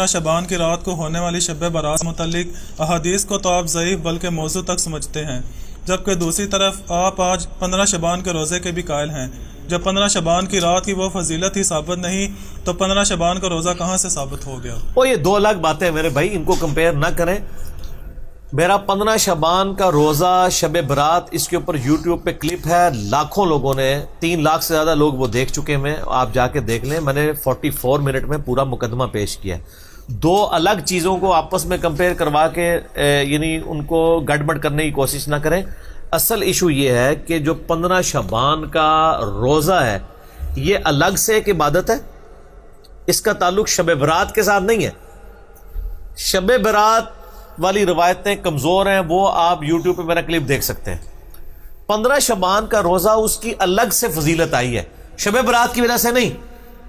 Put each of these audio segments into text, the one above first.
15 شعبان کی رات کو ہونے والی شب برات سے متعلق احادیث کو تو آپ ضعیف بلکہ موضوع تک سمجھتے ہیں، جبکہ دوسری طرف آپ آج 15 شعبان کے روزے کے بھی قائل ہیں۔ جب 15 شعبان کی رات کی وہ فضیلت ہی ثابت نہیں تو 15 شعبان کا روزہ کہاں سے ثابت ہو گیا؟ وہ یہ دو الگ باتیں ہیں میرے بھائی، ان کو کمپیئر نہ کریں۔ میرا 15 شعبان کا روزہ شب برات، اس کے اوپر یوٹیوب پہ کلپ ہے، لاکھوں لوگوں نے، 3 لاکھ سے زیادہ لوگ وہ دیکھ چکے ہیں، آپ جا کے دیکھ لیں۔ میں نے 44 منٹ میں پورا مقدمہ پیش کیا ہے۔ دو الگ چیزوں کو آپس میں کمپیئر کروا کے یعنی ان کو گڑبڑ کرنے کی کوشش نہ کریں۔ اصل ایشو یہ ہے کہ جو 15 شعبان کا روزہ ہے یہ الگ سے ایک عبادت ہے، اس کا تعلق شب برات کے ساتھ نہیں ہے۔ شب برات والی روایتیں کمزور ہیں، وہ آپ یوٹیوب پہ میرا کلپ دیکھ سکتے ہیں۔ 15 شعبان کا روزہ اس کی الگ سے فضیلت آئی ہے، شب برات کی وجہ سے نہیں،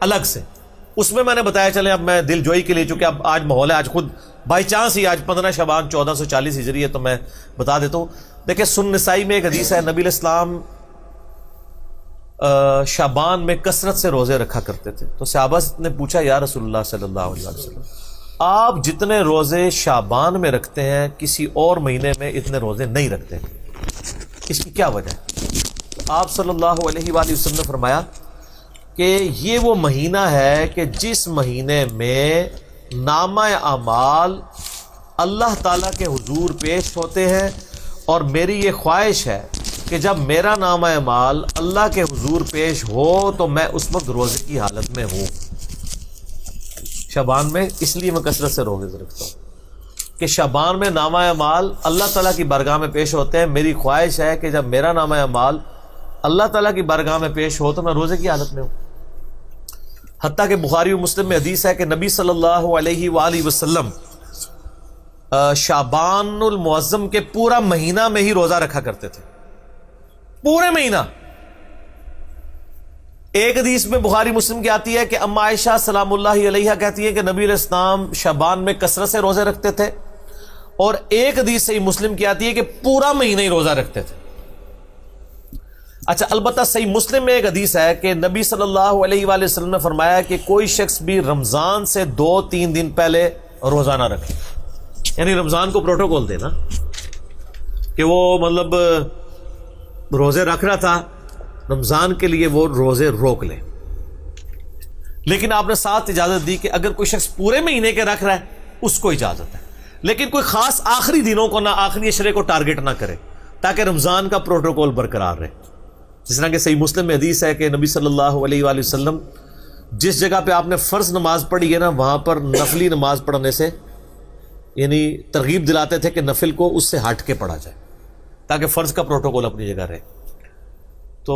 الگ سے۔ اس میں نے بتایا، چلیں اب میں دل جوئی کے لیے، چونکہ اب آج ماحول ہے، آج خود بائی چانس ہی آج 15 شعبان 1440 ہجری ہے، تو میں بتا دیتا ہوں۔ دیکھیں سنن نسائی میں ایک حدیث ہے، نبی علیہ السلام شعبان میں کثرت سے روزے رکھا کرتے تھے۔ تو صحابہ نے پوچھا، یا رسول اللہ صلی اللہ علیہ وسلم، آپ جتنے روزے شعبان میں رکھتے ہیں کسی اور مہینے میں اتنے روزے نہیں رکھتے، اس کی کیا وجہ ہے؟ آپ صلی اللہ علیہ وآلہ وسلم نے فرمایا کہ یہ وہ مہینہ ہے کہ جس مہینے میں نامہ اعمال اللہ تعالیٰ کے حضور پیش ہوتے ہیں، اور میری یہ خواہش ہے کہ جب میرا نامہ اعمال اللہ کے حضور پیش ہو تو میں اس وقت روزے کی حالت میں ہوں۔ شعبان میں اس لیے میں کثرت سے روزے رکھتا ہوں کہ شعبان میں نامہ اعمال اللہ تعالیٰ کی بارگاہ میں پیش ہوتے ہیں۔ میری خواہش ہے کہ جب میرا نامہ اعمال اللہ تعالیٰ کی بارگاہ میں پیش ہو تو میں روزے کی حالت میں ہوں۔ حتیٰ کہ بخاری و مسلم میں حدیث ہے کہ نبی صلی اللہ علیہ وآلہ وسلم شعبان المعظم کے پورا مہینہ میں ہی روزہ رکھا کرتے تھے، پورے مہینہ۔ ایک حدیث میں بخاری مسلم کی آتی ہے کہ اما عائشہ سلام اللہ علیہا کہتی ہے کہ نبی علیہ السلام شعبان میں کثرت سے روزے رکھتے تھے، اور ایک حدیث صحیح مسلم کی آتی ہے کہ پورا مہینہ ہی روزہ رکھتے تھے۔ اچھا، البتہ صحیح مسلم میں ایک حدیث ہے کہ نبی صلی اللہ علیہ وآلہ وسلم نے فرمایا کہ کوئی شخص بھی رمضان سے 2-3 دن پہلے روزہ نہ رکھے، یعنی رمضان کو پروٹوکول دینا کہ وہ مطلب روزے رکھ رہا تھا، رمضان کے لیے وہ روزے روک لے، لیکن آپ نے ساتھ اجازت دی کہ اگر کوئی شخص پورے مہینے کے رکھ رہا ہے اس کو اجازت ہے، لیکن کوئی خاص آخری دنوں کو نہ، آخری عشرے کو ٹارگٹ نہ کرے تاکہ رمضان کا پروٹوکول برقرار رہے۔ جس طرح کہ صحیح مسلم میں حدیث ہے کہ نبی صلی اللہ علیہ وآلہ وسلم جس جگہ پہ آپ نے فرض نماز پڑھی ہے نا، وہاں پر نفلی نماز پڑھنے سے یعنی ترغیب دلاتے تھے کہ نفل کو اس سے ہٹ کے پڑھا جائے تاکہ فرض کا پروٹوکول اپنی جگہ رہے۔ تو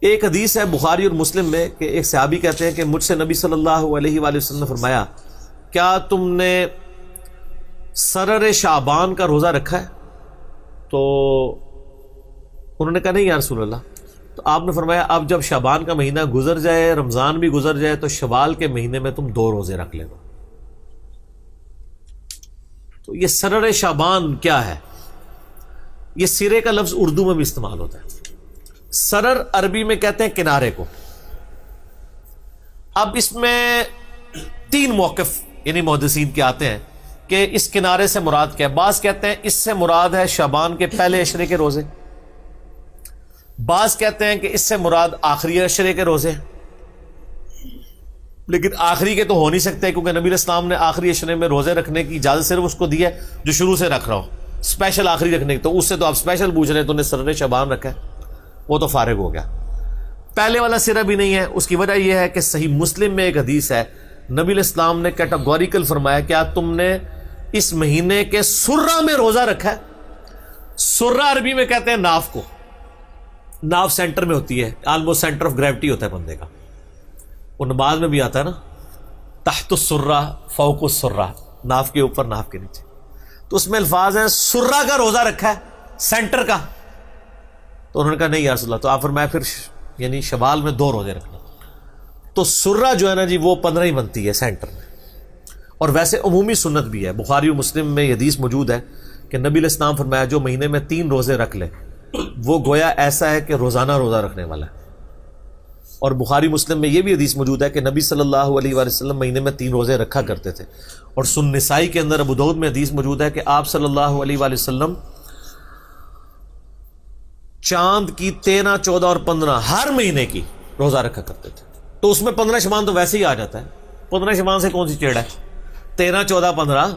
ایک حدیث ہے بخاری اور مسلم میں کہ ایک صحابی کہتے ہیں کہ مجھ سے نبی صلی اللہ علیہ وآلہ وسلم نے فرمایا، کیا تم نے سرر شعبان کا روزہ رکھا ہے؟ تو انہوں نے کہا نہیں یا رسول اللہ۔ تو آپ نے فرمایا اب جب شعبان کا مہینہ گزر جائے، رمضان بھی گزر جائے، تو شوال کے مہینے میں تم 2 روزے رکھ لینا۔ تو یہ سرر شعبان کیا ہے؟ یہ سرے کا لفظ اردو میں بھی استعمال ہوتا ہے، سرر عربی میں کہتے ہیں کنارے کو۔ اب اس میں 3 موقف یعنی محدثین کے آتے ہیں کہ اس کنارے سے مراد کیا ہے۔ بعض کہتے ہیں اس سے مراد ہے شعبان کے پہلے عشرے کے روزے، بعض کہتے ہیں کہ اس سے مراد آخری عشرے کے روزے، لیکن آخری کے تو ہو نہیں سکتے کیونکہ نبی علیہ السلام نے آخری عشرے میں روزے رکھنے کی اجازت صرف اس کو دی ہے جو شروع سے رکھ رہا ہو، اسپیشل آخری رکھنے کی، تو اس سے تو آپ اسپیشل پوچھ رہے ہیں، تو نے سرر شعبان رکھا ہے، وہ تو فارغ ہو گیا۔ پہلے والا سرا بھی نہیں ہے، اس کی وجہ یہ ہے کہ صحیح مسلم میں ایک حدیث ہے، نبی علیہ السلام نے کیٹاگوریکل فرمایا، کیا تم نے اس مہینے کے سرہ میں روزہ رکھا ہے؟ سرہ عربی میں کہتے ہیں ناف کو، ناف سینٹر میں ہوتی ہے، آلموسٹ سینٹر آف گریوٹی ہوتا ہے بندے کا، وہ نماز میں بھی آتا ہے نا، تحت السرہ فوق السرہ، ناف کے اوپر ناف کے نیچے، تو اس میں الفاظ ہیں سرہ کا روزہ رکھا ہے سینٹر کا۔ تو انہوں نے کہا نہیں یا رسول اللہ۔ تو آپ فرمایا پھر یعنی شوال میں 2 روزے رکھنا۔ تو سرہ جو ہے نا جی وہ 15 ہی بنتی ہے سینٹر میں، اور ویسے عمومی سنت بھی ہے، بخاری و مسلم میں یہ حدیث موجود ہے کہ نبی علیہ السلام فرمایا جو مہینے میں 3 روزے رکھ لے وہ گویا ایسا ہے کہ روزانہ روزہ رکھنے والا ہے۔ اور بخاری مسلم میں یہ بھی حدیث موجود ہے کہ نبی صلی اللہ علیہ وآلہ وسلم مہینے میں 3 روزے رکھا کرتے تھے. اور سنن نسائی کے اندر ابو داؤد میں حدیث موجود ہے کہ آپ صلی اللہ علیہ وآلہ وسلم چاند کی 13، 14 اور 15 ہر مہینے کی روزہ رکھا کرتے تھے. تو اس میں 15 شبان تو ویسے ہی آ جاتا ہے. 15 شبان سے کون سی چیڑ ہے؟ 13، 14، 15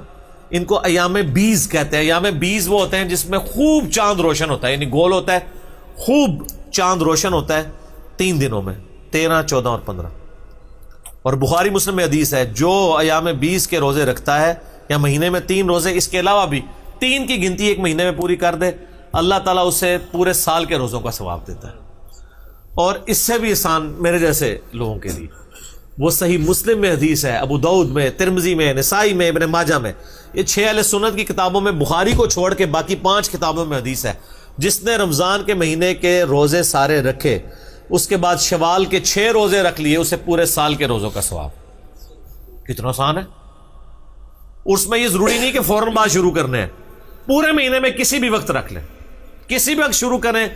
ان کو ایام بیز کہتے ہیں. ایام بیز وہ ہوتے ہیں جس میں خوب چاند روشن ہوتا ہے، یعنی گول ہوتا ہے، خوب چاند روشن ہوتا ہے 3 دنوں میں، 13، 14 اور 15. اور بخاری مسلم میں حدیث ہے جو ایام 20 کے روزے رکھتا ہے یا مہینے میں 3 روزے اس کے علاوہ بھی 3 کی گنتی ایک مہینے میں پوری کر دے، اللہ تعالیٰ اسے پورے سال کے روزوں کا ثواب دیتا ہے. اور اس سے بھی آسان میرے جیسے لوگوں کے لیے وہ صحیح مسلم میں حدیث ہے، ابو داؤد میں، ترمذی میں، نسائی میں، ابن ماجہ میں، یہ 6 اہل سنت کی کتابوں میں بخاری کو چھوڑ کے باقی 5 کتابوں میں حدیث ہے جس نے رمضان کے مہینے کے روزے سارے رکھے اس کے بعد شوال کے 6 روزے رکھ لیے، اسے پورے سال کے روزوں کا ثواب. کتنا آسان ہے. اس میں یہ ضروری نہیں کہ فوراً بعد شروع کرنے ہیں، پورے مہینے میں کسی بھی وقت رکھ لیں، کسی بھی وقت شروع کریں،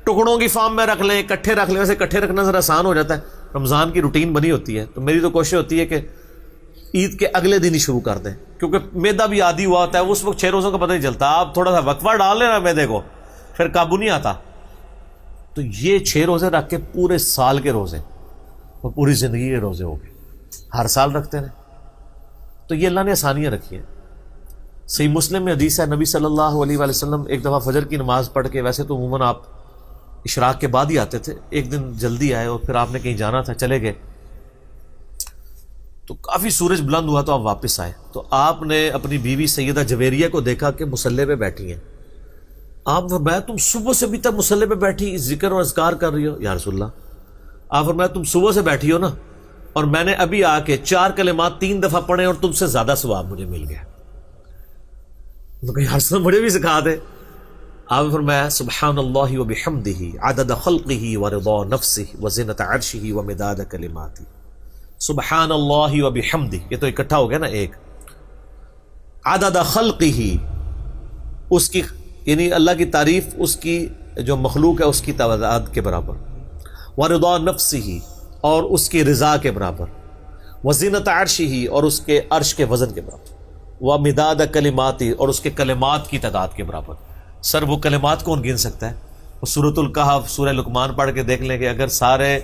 ٹکڑوں کی فارم میں رکھ لیں، اکٹھے رکھ لیں. ویسے اکٹھے رکھنا ذرا آسان ہو جاتا ہے، رمضان کی روٹین بنی ہوتی ہے، تو میری تو کوشش ہوتی ہے کہ عید کے اگلے دن ہی شروع کر دیں، کیونکہ میدا بھی عادی ہوا ہوتا ہے، اس وقت 6 روزوں کا پتہ نہیں چلتا. آپ تھوڑا سا وقفہ ڈال لینا میدے کو، پھر قابو نہیں آتا. تو یہ 6 روزے رکھ کے پورے سال کے روزے اور پوری زندگی کے روزے ہو گئے، ہر سال رکھتے رہیں. تو یہ اللہ نے آسانیاں رکھی ہیں. صحیح مسلم میں حدیث ہے نبی صلی اللہ علیہ وآلہ وسلم ایک دفعہ فجر کی نماز پڑھ کے، ویسے تو عموماً آپ اشراق کے بعد ہی آتے تھے، ایک دن جلدی آئے اور پھر آپ نے کہیں جانا تھا، چلے گئے تو کافی سورج بلند ہوا تو آپ واپس آئے. تو آپ نے اپنی بیوی سیدہ جویریہ کو دیکھا کہ مصلی پہ بیٹھی ہیں. آپ فرمایا تم صبح سے ابھی تک مصلی پہ بیٹھی ذکر اور اذکار کر رہی ہو؟ یا رسول اللہ. آپ فرمایا تم صبح سے بیٹھی ہو نا، اور میں نے ابھی آ کے 4 کلمات 3 دفعہ پڑھے اور تم سے زیادہ ثواب مجھے مل گیا. تو کہ یا رسول اللہ مجھے بھی سکھا دے. آپ فرمایا سبحان اللہ وبحمدہ عدد خلقہ ورضا نفسہ وزنۃ عرشہ ومداد کلماتہ. سبحان اللہ وبحمدہ، یہ تو اکٹھا ہو گیا نا ایک. عدد خلقہ، اس کی یعنی اللہ کی تعریف اس کی جو مخلوق ہے اس کی تعداد کے برابر، ورضا نفسہ اور اس کی رضا کے برابر، وزنۃ عرشہ اور اس کے عرش کے وزن کے برابر، ومداد کلماتہ اور اس کے کلمات کی تعداد کے برابر. سر وہ کلمات کون گن سکتا ہے؟ وہ سورۃ الکہف، سورہ لقمان پڑھ کے دیکھ لیں کہ اگر سارے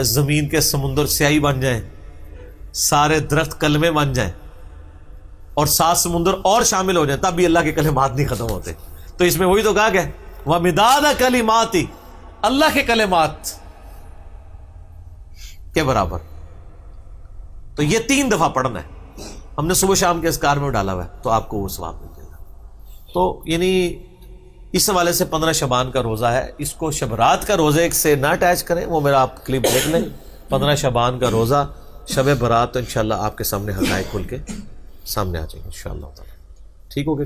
زمین کے سمندر سیاہی بن جائیں، سارے درخت کلمے بن جائیں اور 7 سمندر اور شامل ہو جائیں، تب بھی اللہ کے کلمات نہیں ختم ہوتے. تو اس میں وہی تو کہا گیا وَمِدَادَ کَلِمَاتِ، اللہ کے کلمات کے برابر. تو یہ 3 دفعہ پڑھنا ہے، ہم نے صبح شام کے اذکار میں ڈالا ہوا ہے، تو آپ کو وہ ثواب مل جائے گا. تو یعنی اس حوالے سے 15 شعبان کا روزہ ہے، اس کو شب رات کا روزے سے نہ اٹیچ کریں، وہ میرا آپ کلپ دیکھ لیں. 15 شعبان کا روزہ، شب برات، تو انشاءاللہ آپ کے سامنے حقائق کھل کے سامنے آ جائیں گے انشاءاللہ تعالی. ٹھیک ہو گیا.